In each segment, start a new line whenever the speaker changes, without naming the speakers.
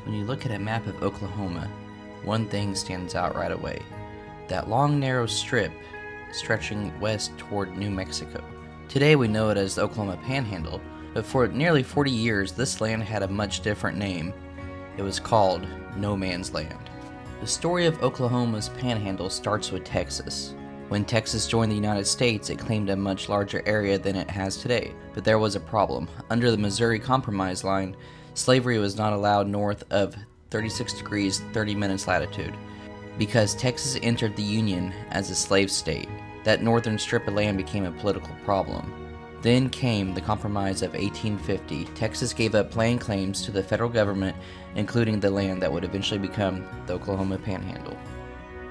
When you look at a map of Oklahoma, one thing stands out right away. That long narrow strip stretching west toward New Mexico. Today we know it as the Oklahoma Panhandle, but for nearly 40 years this land had a much different name. It was called No Man's Land. The story of Oklahoma's Panhandle starts with Texas. When Texas joined the United States, it claimed a much larger area than it has today, but there was a problem. Under the Missouri Compromise line, slavery was not allowed north of 36 degrees 30 minutes latitude. Because Texas entered the Union as a slave state, that northern strip of land became a political problem. Then came the Compromise of 1850. Texas gave up land claims to the federal government, including the land that would eventually become the Oklahoma Panhandle.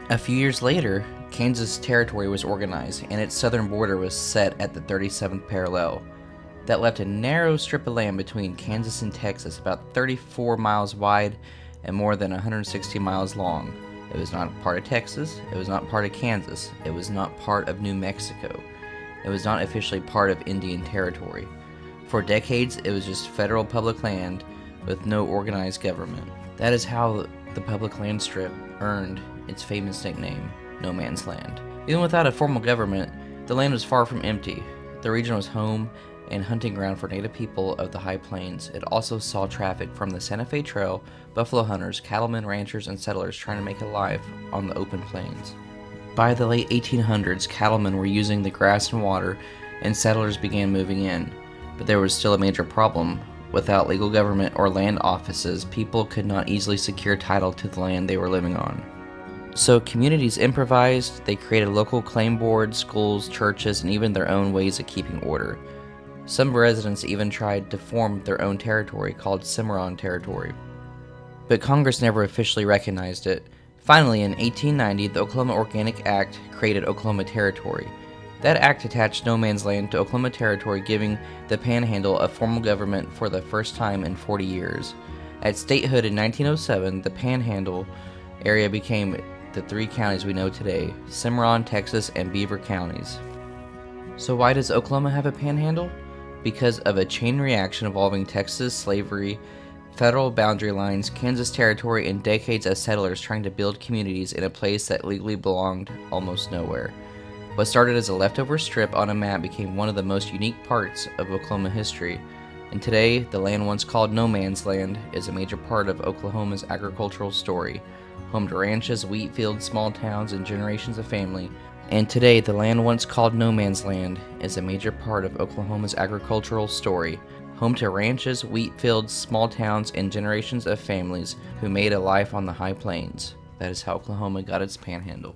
A few years later, Kansas Territory was organized, and its southern border was set at the 37th parallel. That left a narrow strip of land between Kansas and Texas, about 34 miles wide and more than 160 miles long. It was not part of Texas, it was not part of Kansas, it was not part of New Mexico. It was not officially part of Indian Territory. For decades, it was just federal public land with no organized government. That is how the public land strip earned its famous nickname, No Man's Land. Even without a formal government, the land was far from empty. The region was home and hunting ground for native people of the high plains. It also saw traffic from the Santa Fe Trail, buffalo hunters, cattlemen, ranchers, and settlers trying to make a life on the open plains. By the late 1800s, cattlemen were using the grass and water, and settlers began moving in. But there was still a major problem. Without legal government or land offices, people could not easily secure title to the land they were living on. So communities improvised. They created local claim boards, schools, churches, and even their own ways of keeping order. Some residents even tried to form their own territory called Cimarron Territory. But Congress never officially recognized it. Finally, in 1890, the Oklahoma Organic Act created Oklahoma Territory. That act attached no man's land to Oklahoma Territory, giving the Panhandle a formal government for the first time in 40 years. At statehood in 1907, the Panhandle area became the three counties we know today: Cimarron, Texas, and Beaver counties. So why does Oklahoma have a panhandle? Because of a chain reaction involving Texas slavery, federal boundary lines, Kansas Territory, and decades of settlers trying to build communities in a place that legally belonged almost nowhere. What started as a leftover strip on a map became one of the most unique parts of Oklahoma history. And today, the land once called No Man's Land is a major part of Oklahoma's agricultural story, home to ranches, wheat fields, small towns, and generations of family. And today, the land once called No Man's Land is a major part of Oklahoma's agricultural story, home to ranches, wheat fields, small towns, and generations of families who made a life on the high plains. That is how Oklahoma got its panhandle.